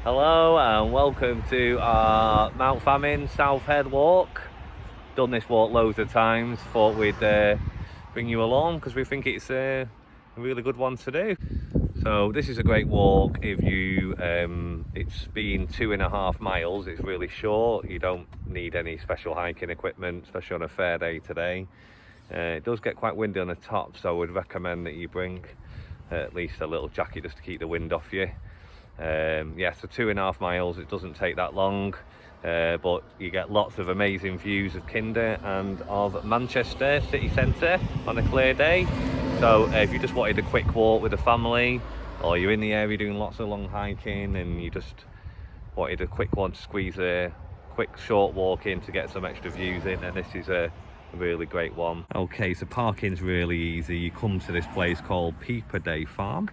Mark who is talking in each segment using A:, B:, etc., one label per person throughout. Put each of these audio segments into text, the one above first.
A: Hello and welcome to our Mount Famine South Head walk. Done this walk loads of times, thought we'd bring you along because we think it's a really good one to do. So this is a great walk if you, it's been 2.5 miles, it's really short, you don't need any special hiking equipment, especially on a fair day today. It does get quite windy on the top, so I would recommend that you bring at least a little jacket just to keep the wind off you. Yeah, so 2.5 miles, it doesn't take that long, but you get lots of amazing views of Kinder and of Manchester city centre on a clear day. So if you just wanted a quick walk with a family, or you're in the area doing lots of long hiking and you just wanted a quick one to squeeze a quick short walk in to get some extra views in, then this is a really great one. Okay, so parking's really easy. You come to this place called Peeperday Farm,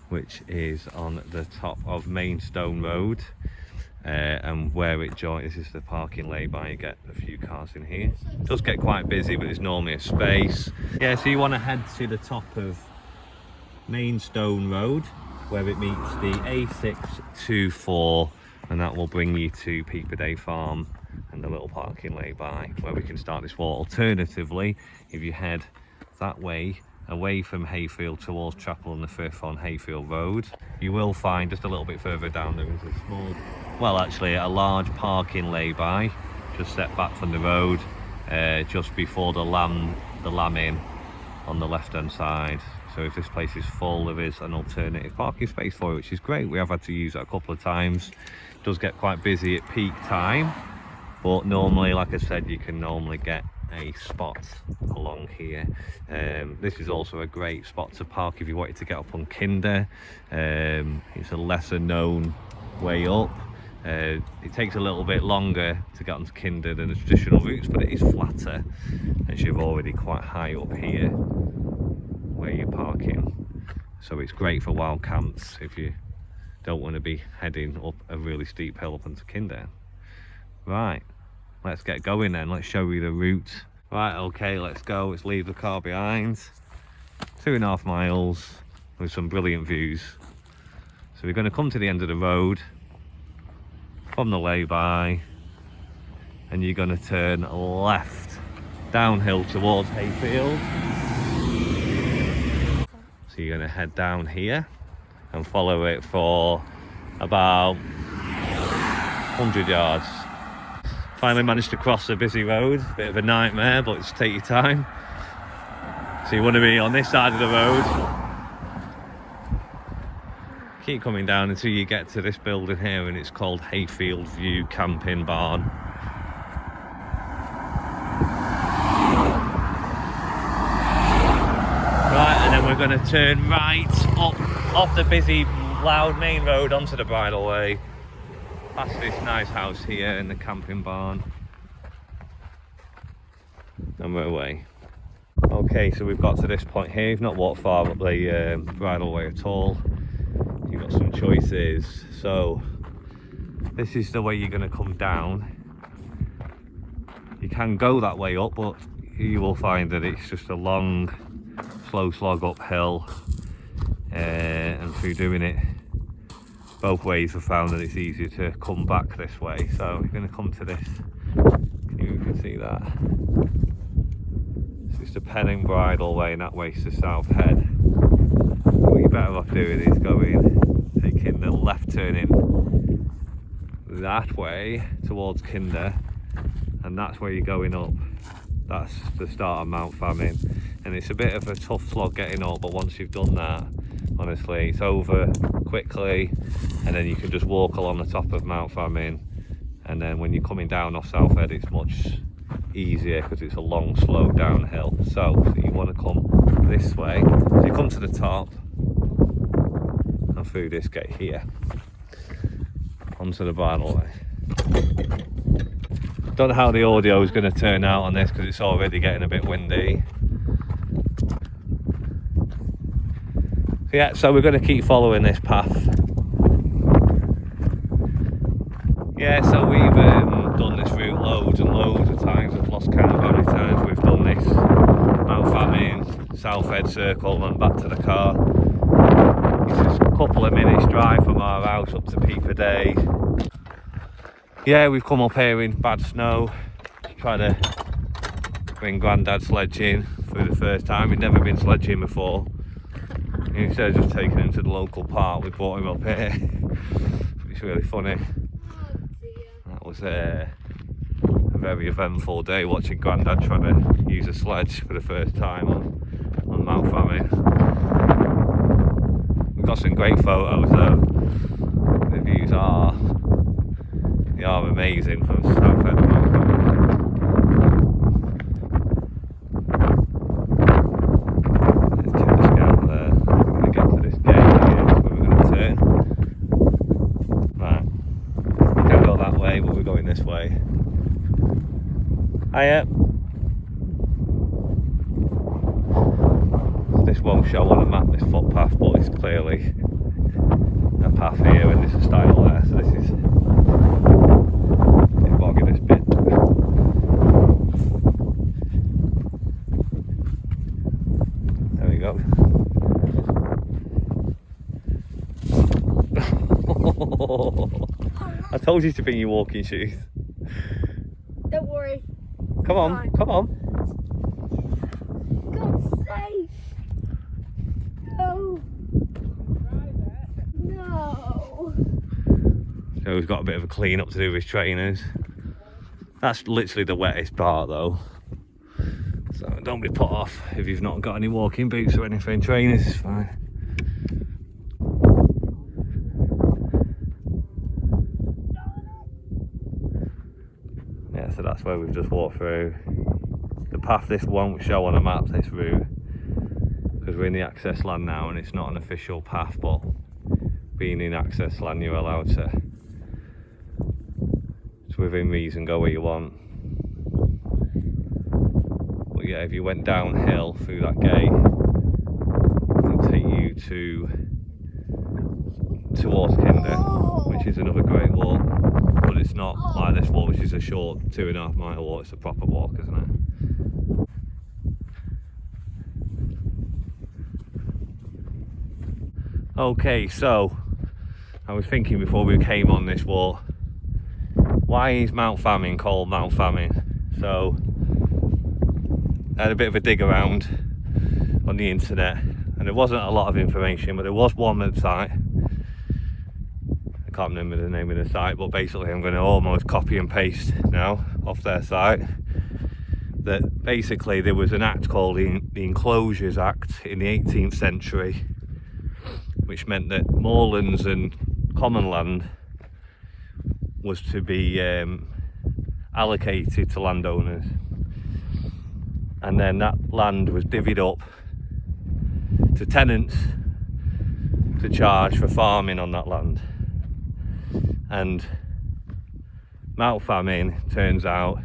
A: which is on the top of Maidstone Road, and where it joins, this is the parking lay-by. You get a few cars in here. It does get quite busy, but there's normally a space. Yeah, so you want to head to the top of Maidstone Road, where it meets the A624, and that will bring you to Peeperday Farm and the little parking lay-by where we can start this walk. Alternatively, if you head that way away from Hayfield towards Chapel and the Firth on Hayfield Road, you will find just a little bit further down there is a small, well actually a large parking lay-by just set back from the road, just before the Lamb Inn on the left hand side. So if this place is full, there is an alternative parking space for it, which is great. We have had to use it a couple of times. It does get quite busy at peak time, but normally, like I said, you can normally get a spot along here. This is also a great spot to park if you wanted to get up on Kinder. It's a lesser known way up. It takes a little bit longer to get onto Kinder than the traditional routes, but it is flatter as you're already quite high up here where you're parking. So it's great for wild camps if you don't want to be heading up a really steep hill up onto Kinder. Right, let's get going then. Let's show you the route. Right, okay, let's go. Let's leave the car behind. 2.5 miles with some brilliant views. So we're going to come to the end of the road from the lay-by, and you're going to turn left downhill towards Hayfield. So you're going to head down here and follow it for about 100 yards. Finally managed to cross a busy road, bit of a nightmare, but just take your time. So you want to be on this side of the road. Keep coming down until you get to this building here, and it's called Hayfield View Camping Barn. Right, and then we're going to turn right up off the busy, loud main road onto the bridleway, past this nice house here in the camping barn, and we're away. Okay, so we've got to this point here. You've not walked far up the bridleway at all. You've got some choices. So this is the way you're going to come down. You can go that way up, but you will find that it's just a long, slow slog uphill, and through doing it both ways, I've found that it's easier to come back this way. So you're going to come to this, you can see that. So it's the Penning Bridleway, and that way's to South Head. What you're better off doing is taking the left turning that way towards Kinder, and that's where you're going up. That's the start of Mount Famine, and it's a bit of a tough slog getting up, but once you've done that, honestly, it's over quickly, and then you can just walk along the top of Mount Famine, and then when you're coming down off South Head, it's much easier because it's a long, slow downhill. So you want to come this way. So you come to the top, and through this gate here, onto the bridleway. Don't know how the audio is going to turn out on this because it's already getting a bit windy. Yeah, so we're going to keep following this path. Yeah, so we've done this route loads and loads of times. I've lost count of how many times we've done this. Mount Famine, South Head Circle, and back to the car. It's just couple of minutes drive from our house up to Peak for Days. Yeah, we've come up here in bad snow to try to bring Grandad sledging for the first time. He'd never been sledging before. And instead of just taking him to the local park, we brought him up here. It's really funny. That was a very eventful day watching Grandad trying to use a sledge for the first time on Mount Famine. We've got some great photos though. The views are amazing from South Head of Mount Famine. Let's check the scale there. We're going to get to this gate here where we're going to turn. Right, we can go that way, but we're going this way. Hiya. This won't show on a map, this footpath, but it's clearly a path here and there's a stile there, so this is a bit boggy, this bit. There we go. I told you to bring your walking shoes.
B: Don't worry.
A: Come on, come on.
B: God's sake. No. No.
A: So he's got a bit of a clean up to do with his trainers. That's literally the wettest part though. So don't be put off if you've not got any walking boots or anything. Trainers is fine. Yeah, so that's where we've just walked through. The path this won't show on a map, this route, because we're in the access land now and it's not an official path, but being in access land you're allowed to, it's within reason, go where you want. But yeah, if you went downhill through that gate, it'll take you towards Kinder, which is another great walk. But it's not like this walk, which is a short 2.5 mile walk. It's a proper walk, isn't it? Okay, so I was thinking before we came on this walk, why is Mount Famine called Mount Famine? So I had a bit of a dig around on the internet and there wasn't a lot of information, but there was one website. I can't remember the name of the site, but basically I'm going to almost copy and paste now off their site. That basically there was an act called the Enclosures Act in the 18th century, which meant that moorlands and common land was to be allocated to landowners, and then that land was divvied up to tenants to charge for farming on that land. And Mount Famine, turns out,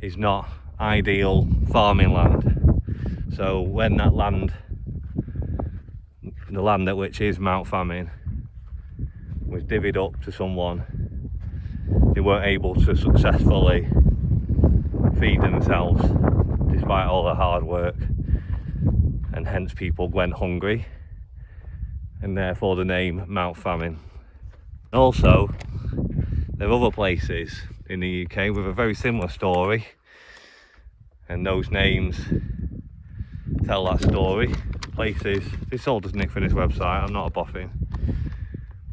A: is not ideal farming land. So when that land, the land at which is Mount Famine, was divvied up to someone, they weren't able to successfully feed themselves despite all the hard work, and hence people went hungry, and therefore the name Mount Famine. Also, there are other places in the UK with a very similar story, and those names tell that story. Places, this all does nick from this website, I'm not a boffin.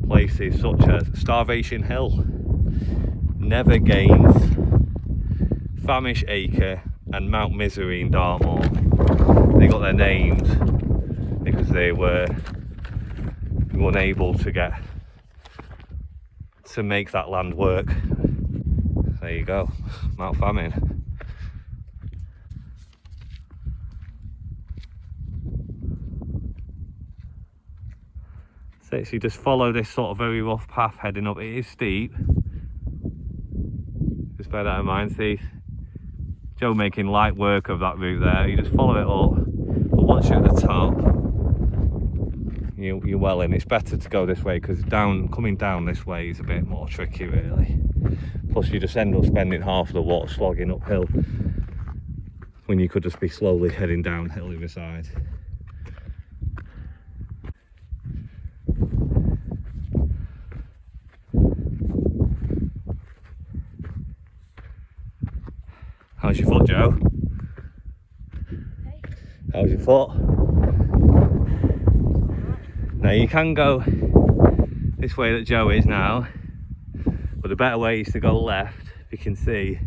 A: Places such as Starvation Hill, Nevergains, Famish Acre and Mount Misery in Dartmoor. They got their names because they were unable to make that land work. There you go, Mount Famine. So you just follow this sort of very rough path heading up. It is steep. Just bear that in mind. See Joe making light work of that route there. You just follow it up, but once you're at the top, you're well in. It's better to go this way because coming down this way is a bit more tricky really. Plus you just end up spending half of the walk slogging uphill when you could just be slowly heading downhill either side. How's your foot, Joe? How's your foot? Now you can go this way that Joe is now, but the better way is to go left. If you can see,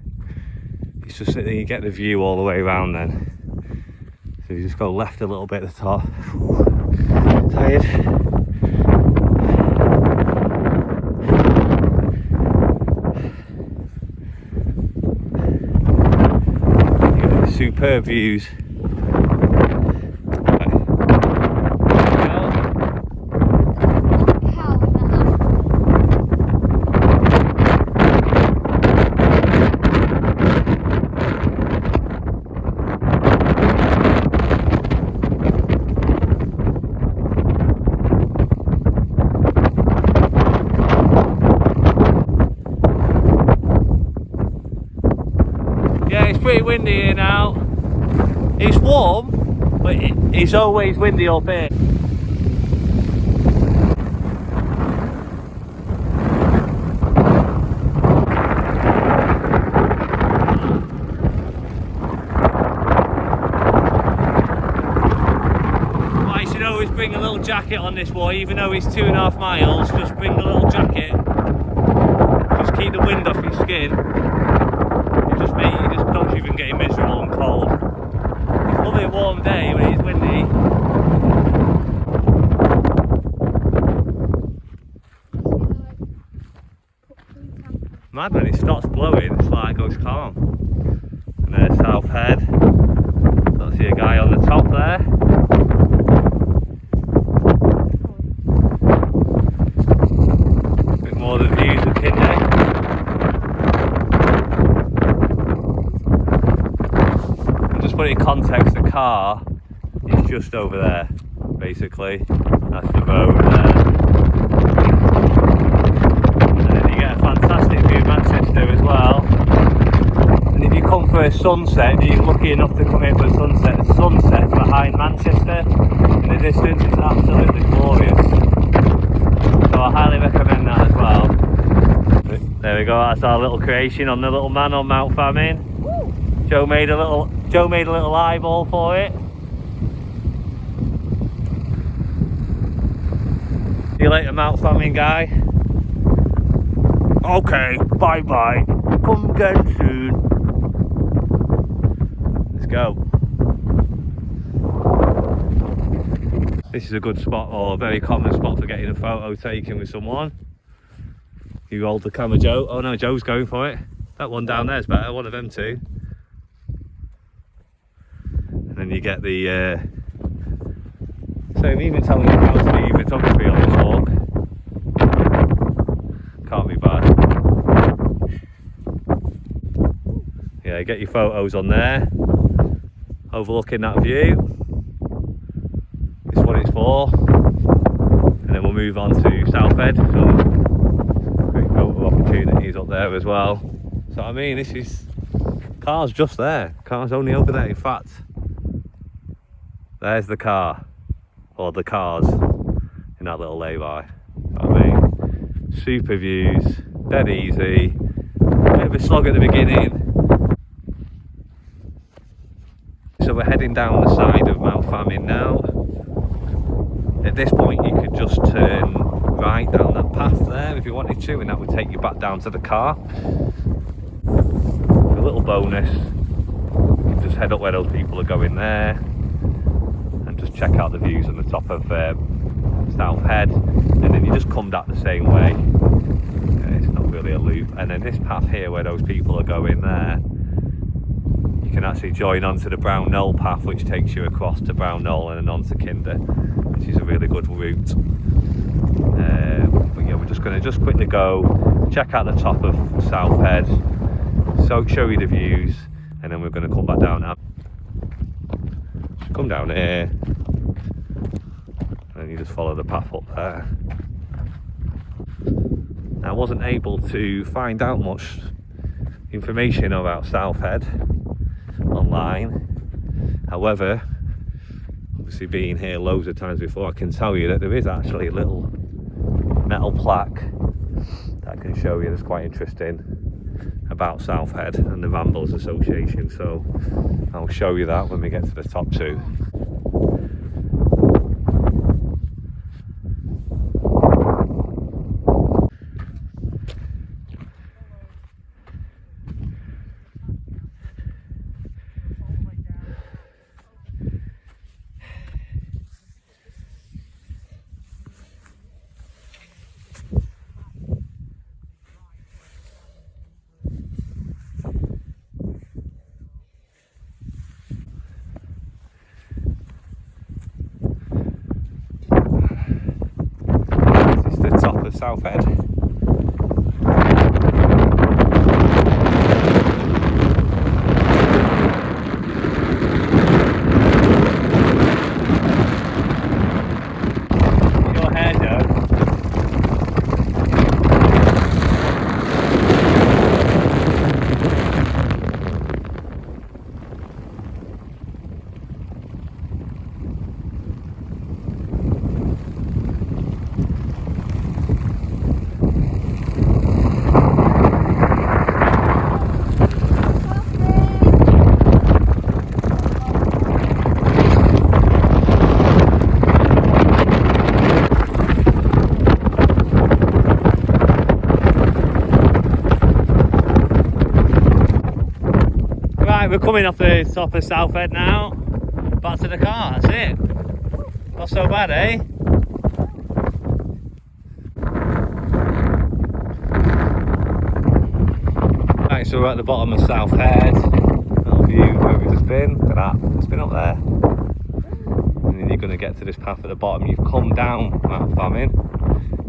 A: it's just that you get the view all the way around then. So you just go left a little bit at the top. Tired? Superb views. Yeah, it's pretty windy here now. It's warm, but it's always windy up here. I should always bring a little jacket on this way, even though it's 2.5 miles. Just bring a little jacket. Just keep the wind off your skin. You just don't even get miserable and cold. It's lovely warm day when it's windy. Mad when it stops blowing, it's like it goes calm. And there's South Head. Don't see a guy on the top there. A bit more of the views of Kinder. Put it in context, the car is just over there, basically. That's the road there. And then you get a fantastic view of Manchester as well. And if you come for a sunset, if you're lucky enough to come here for a sunset, the sunset's behind Manchester. In the distance, it's absolutely glorious. So I highly recommend that as well. There we go, that's our little creation on the little man on Mount Famine. Joe made a little eyeball for it. See you later, Mount Famine guy. Okay, bye bye. Come again soon. Let's go. This is a good spot, or a very common spot for getting a photo taken with someone. You hold the camera, Joe. Oh no, Joe's going for it. That one down there's better, one of them two. And then you get the so I'm even telling you how to do photography on this walk. Can't be bad. Yeah, get your photos on there, overlooking that view. This is what it's for. And then we'll move on to South Head. Some great photo opportunities up there as well. So I mean, this is, car's just there. Car's only over there. In fact, there's the car, or the cars in that little lay-by. I mean, super views, dead easy, bit of a slog at the beginning. So we're heading down the side of Mount Famine now. At this point you could just turn right down that path there if you wanted to, and that would take you back down to the car. A little bonus, you can just head up where those people are going there. Just check out the views on the top of South Head, and then you just come back the same way. It's not really a loop. And then this path here where those people are going there, you can actually join onto the Brown Knoll path, which takes you across to Brown Knoll and then onto Kinder, which is a really good route. But yeah, we're just going to just quickly go check out the top of South Head, so show you the views, and then we're going to come back down now. Come down here and you just follow the path up there. I wasn't able to find out much information about South Head online. However, obviously being here loads of times before, I can tell you that there is actually a little metal plaque that I can show you that's quite interesting about Southhead and the Ramblers Association, so I'll show you that when we get to the top two. This is the top of Southhead. Your hair, Joe. Right, we're coming off the top of Southhead now. Back to the car, that's it. Not so bad, eh? Right, so we're at the bottom of Southhead. Little view where we've just been. Look at that, it's been up there. And then you're going to get to this path at the bottom. You've come down Mount Famine,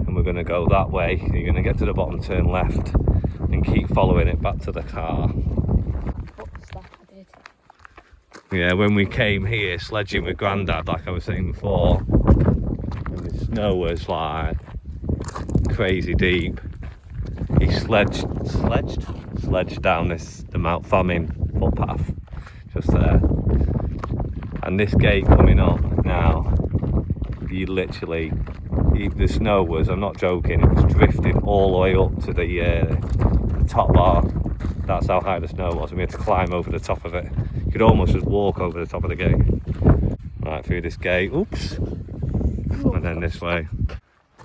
A: and we're going to go that way. You're going to get to the bottom, turn left, and keep following it back to the car. Yeah, when we came here sledging with Grandad, like I was saying before, and the snow was like crazy deep, he sledged down the Mount Famine footpath just there. And this gate coming up now, you literally, the snow was, I'm not joking, it was drifting all the way up to the top bar. That's how high the snow was, and we had to climb over the top of it. You could almost just walk over the top of the gate. Right, through this gate, oops, and then this way,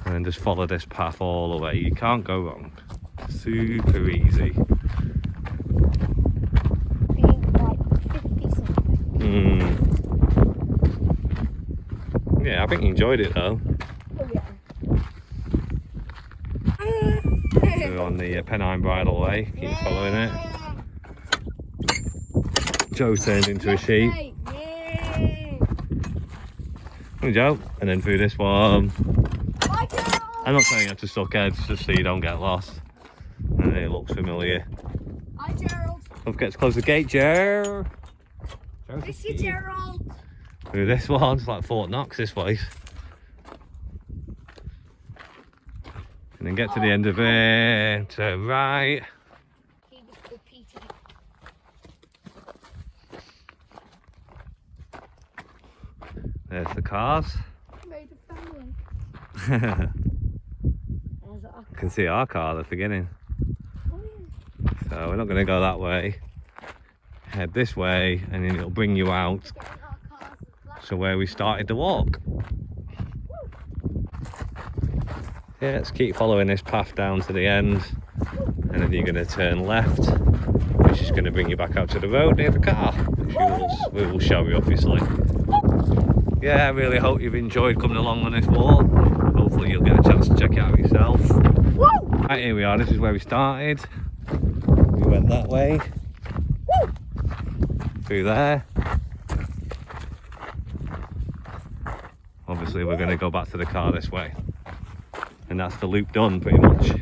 A: and then just follow this path all the way. You can't go wrong. Super easy.
B: Being like 50 something.
A: Yeah, I think you enjoyed it though.
B: Oh yeah.
A: So we're on the Pennine Bridle Way, keep following it. Joe turned into a sheep. There you go. And then through this one. I'm not saying you have to suck heads, just so you don't get lost. And it looks familiar.
B: Hi Gerald.
A: Don't forget to close the gate, Joe.
B: Miss you, Gerald.
A: Through this one, it's like Fort Knox this place. And then get to the end of it, turn right. There's the cars.
B: Made a family.
A: You can see our car at the beginning.
B: Oh, yeah.
A: So we're not going to go that way. Head this way and then it'll bring you out to where we started the walk. Yeah, let's keep following this path down to the end, and then you're going to turn left, which is going to bring you back out to the road near the car, which we will show you obviously. Yeah, I really hope you've enjoyed coming along on this walk. Hopefully you'll get a chance to check it out yourself.
B: Woo!
A: Right, here we are, this is where we started. We went that way. Woo! Through there. Obviously we're going to go back to the car this way. And that's the loop done pretty much.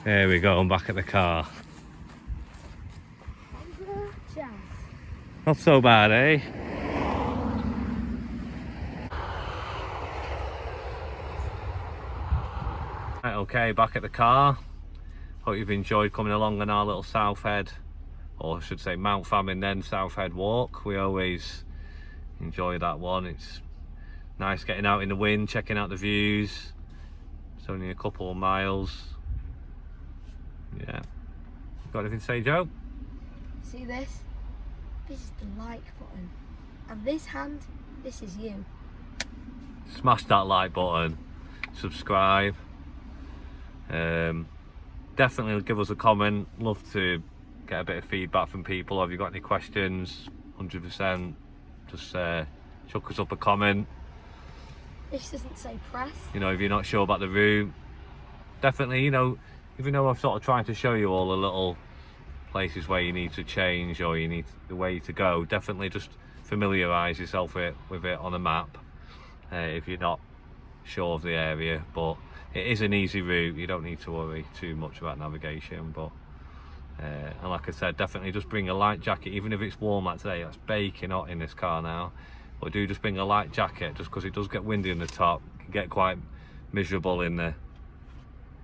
A: There we go, I'm back at the car. Not so bad, eh? Right, okay, back at the car. Hope you've enjoyed coming along on our little Southhead or I should say Mount Famine then South Head Walk. We always enjoy that one. It's nice getting out in the wind, checking out the views. It's only a couple of miles. Yeah. Got anything to say, Joe?
B: See this? This is the like button. And this hand, this is you.
A: Smash that like button, subscribe. Definitely give us a comment. Love to get a bit of feedback from people. Have you got any questions? 100%. Just chuck us up a comment.
B: This doesn't say press.
A: You know, if you're not sure about the route, definitely, you know, even though I've sort of tried to show you all the little places where you need to change or you need the way to go, definitely just familiarise yourself with it on a map if you're not sure of the area. But it is an easy route, you don't need to worry too much about navigation. But and like I said, definitely just bring a light jacket, even if it's warm like today. It's baking hot in this car now, but do just bring a light jacket, just because it does get windy in the top. It can get quite miserable in the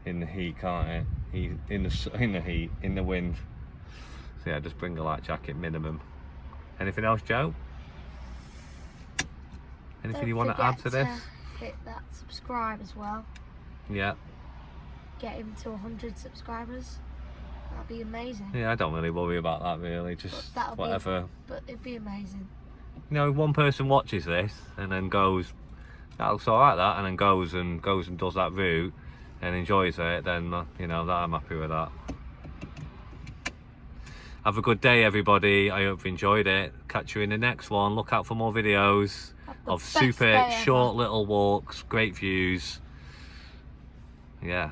A: heat, can't it? In the heat, in the wind. So yeah, just bring a light jacket minimum. Anything else, Joe? Anything you want to add to this?
B: Hit that subscribe as well.
A: Yeah.
B: Get him to 100 subscribers. That'd be amazing.
A: Yeah, I don't really worry about that really. Just whatever.
B: But it'd be amazing.
A: You know, if one person watches this and then goes, that looks alright, that, and then goes and does that route and enjoys it, then you know that I'm happy with that. Have a good day, everybody. I hope you enjoyed it. Catch you in the next one. Look out for more videos of super short little walks, great views. Yeah.